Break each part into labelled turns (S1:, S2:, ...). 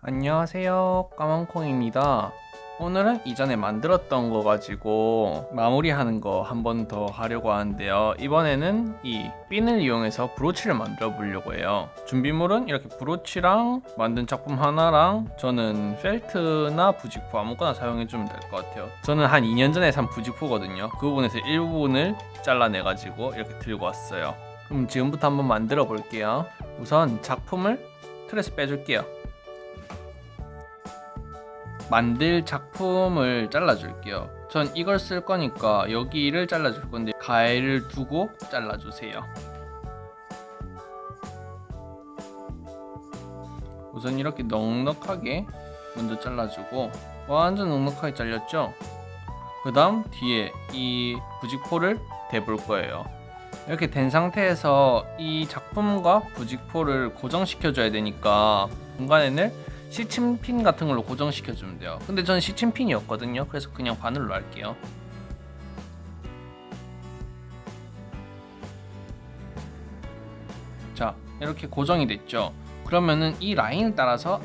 S1: 안녕하세요, 까만콩입니다. 오늘은 이전에 만들었던 거 가지고 마무리하는 거 한 번 더 하려고 하는데요. 이번에는 이 핀을 이용해서 브로치를 만들어 보려고 해요. 준비물은 이렇게 브로치랑 만든 작품 하나랑 저는 펠트나 부직포 아무거나 사용해주면 될 것 같아요. 저는 한 2년 전에 산 부직포거든요. 그 부분에서 일부분을 잘라내가지고 이렇게 들고 왔어요. 그럼 지금부터 한번 만들어 볼게요. 우선 작품을 틀에서 빼줄게요. 만들 작품을 잘라줄게요. 전 이걸 쓸 거니까 여기를 잘라줄 건데 가해를 두고 잘라주세요. 우선 이렇게 넉넉하게 먼저 잘라주고, 완전 넉넉하게 잘렸죠? 그 다음 뒤에 이 부직포를 대볼 거예요. 이렇게 된 상태에서 이 작품과 부직포를 고정시켜줘야 되니까 중간에는 시침핀 같은 걸로 고정시켜주면 돼요. 근데 전 시침핀이었거든요. 그래서 그냥 바늘로 할게요. 자, 이렇게 고정이 됐죠. 그러면은 이 라인을 따라서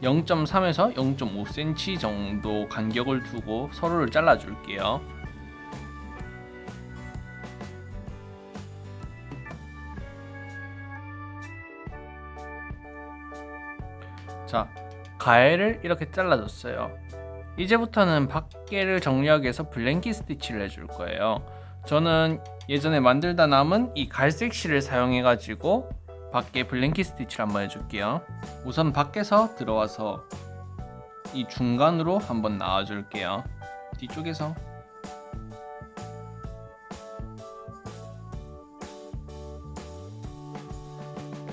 S1: 0.3에서 0.5cm 정도 간격을 두고 서로를 잘라줄게요. 자, 가해를 이렇게 잘라줬어요. 이제부터는 밖에를 정리하기 위해서 블랭킷 스티치를 해줄 거예요. 저는 예전에 만들다 남은 이 갈색 실을 사용해가지고 밖에 블랭킷 스티치를 한번 해줄게요. 우선 밖에서 들어와서 이 중간으로 한번 나와줄게요. 뒤쪽에서.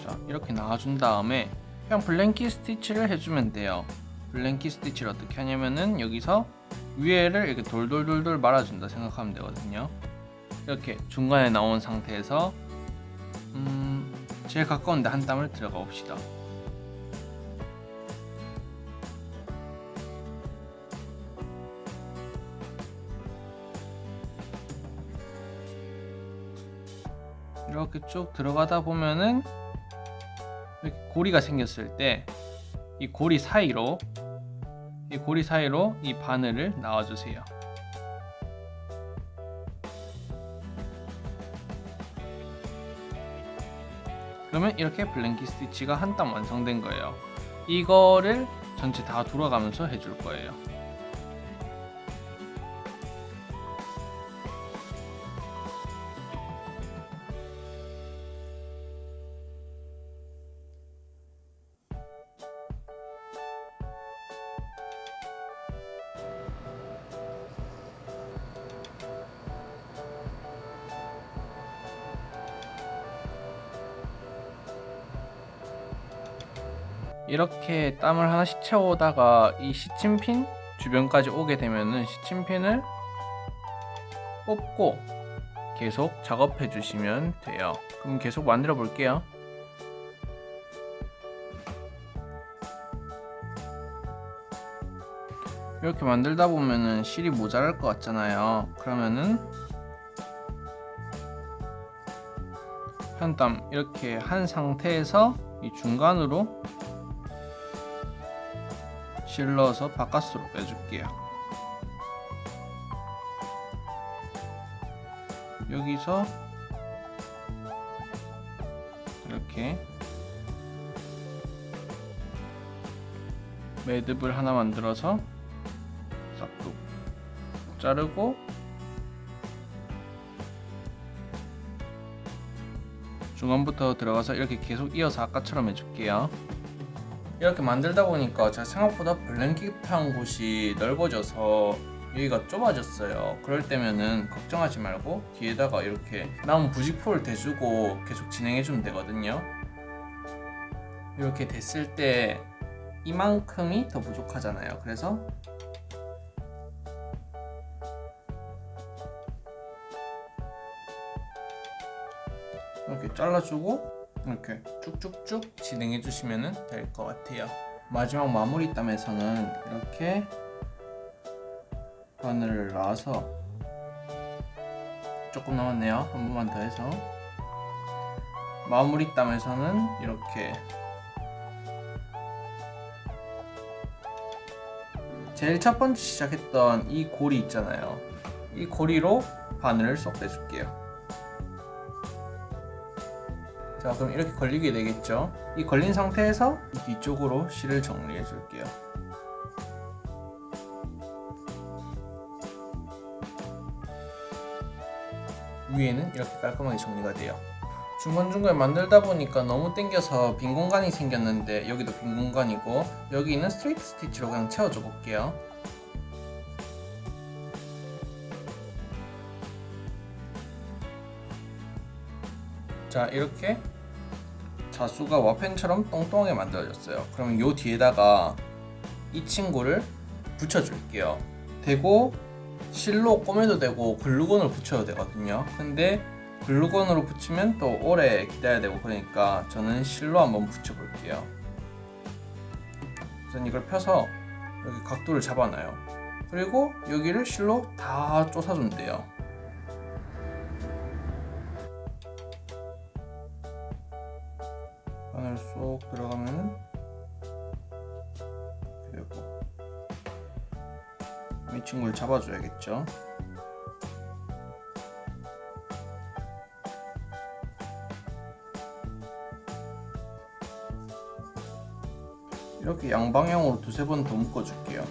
S1: 자, 이렇게 나와준 다음에 그냥 블랭킷 스티치를 해주면 돼요. 블랭킷 스티치를 어떻게 하냐면은 여기서 위에를 이렇게 돌돌돌돌 말아준다 생각하면 되거든요. 이렇게 중간에 나온 상태에서 제일 가까운 데 한 땀을 들어가 봅시다. 이렇게 쭉 들어가다 보면은 이렇게 고리가 생겼을 때 이 고리 사이로 이 바늘을 넣어주세요. 그러면 이렇게 블랭킷 스티치가 한 땀 완성된 거예요. 이거를 전체 다 돌아가면서 해줄 거예요. 이렇게 땀을 하나씩 채워오다가 이 시침핀 주변까지 오게 되면은 시침핀을 뽑고 계속 작업해 주시면 돼요. 그럼 계속 만들어 볼게요. 이렇게 만들다 보면은 실이 모자랄 것 같잖아요. 그러면은 한 땀 이렇게 한 상태에서 이 중간으로 실 넣어서 바깥으로 빼줄게요. 여기서 이렇게 매듭을 하나 만들어서 싹둑 자르고 중간부터 들어가서 이렇게 계속 이어서 아까처럼 해줄게요. 이렇게 만들다 보니까 제가 생각보다 블랭킷한 곳이 넓어져서 여기가 좁아졌어요. 그럴 때면은 걱정하지 말고 뒤에다가 이렇게 남은 부직포를 대주고 계속 진행해주면 되거든요. 이렇게 됐을 때 이만큼이 더 부족하잖아요. 그래서 이렇게 잘라주고 이렇게 쭉쭉쭉 진행해 주시면 될 것 같아요. 마지막 마무리 땀에서는 이렇게 바늘을 놔서 조금 남았네요. 한 번만 더 해서 마무리 땀에서는 이렇게 제일 첫 번째 시작했던 이 고리 있잖아요. 이 고리로 바늘을 쏙 빼줄게요. 자, 그럼 이렇게 걸리게 되겠죠. 이 걸린 상태에서 이 뒤쪽으로 실을 정리해 줄게요. 위에는 이렇게 깔끔하게 정리가 돼요. 중간중간에 만들다 보니까 너무 당겨서 빈 공간이 생겼는데 여기도 빈 공간이고 여기는 스트레이트 스티치로 그냥 채워줘 볼게요. 자, 이렇게 자수가 와펜처럼 똥똥하게 만들어졌어요. 그러면 요 뒤에다가 이 친구를 붙여줄게요. 되고 실로 꼬매도 되고 글루건을 붙여도 되거든요. 근데 글루건으로 붙이면 또 오래 기다려야 되고 그러니까 저는 실로 한번 붙여볼게요. 우선 이걸 펴서 여기 각도를 잡아놔요. 그리고 여기를 실로 다 쪼사주면 돼요. 바늘 쏙 들어가면 되고 이 친구를 잡아줘야겠죠. 이렇게 양방향으로 두세 번 더 묶어줄게요.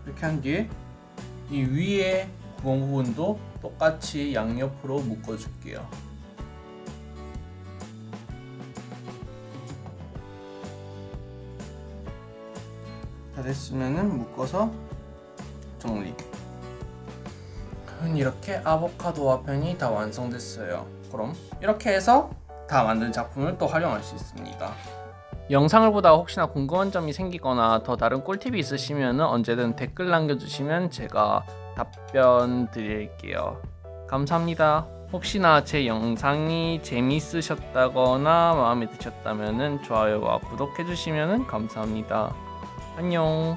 S1: 이렇게 한 뒤에 이 위에 구멍 부분도 똑같이 양옆으로 묶어줄게요. 다 됐으면은 묶어서 정리. 이렇게 아보카도 와펜이 다 완성됐어요. 그럼 이렇게 해서 다 만든 작품을 또 활용할 수 있습니다. 영상을 보다가 혹시나 궁금한 점이 생기거나 더 다른 꿀팁이 있으시면 언제든 댓글 남겨주시면 제가 답변 드릴게요. 감사합니다. 혹시나 제 영상이 재밌으셨다거나 마음에 드셨다면 좋아요와 구독해주시면 감사합니다. 안녕.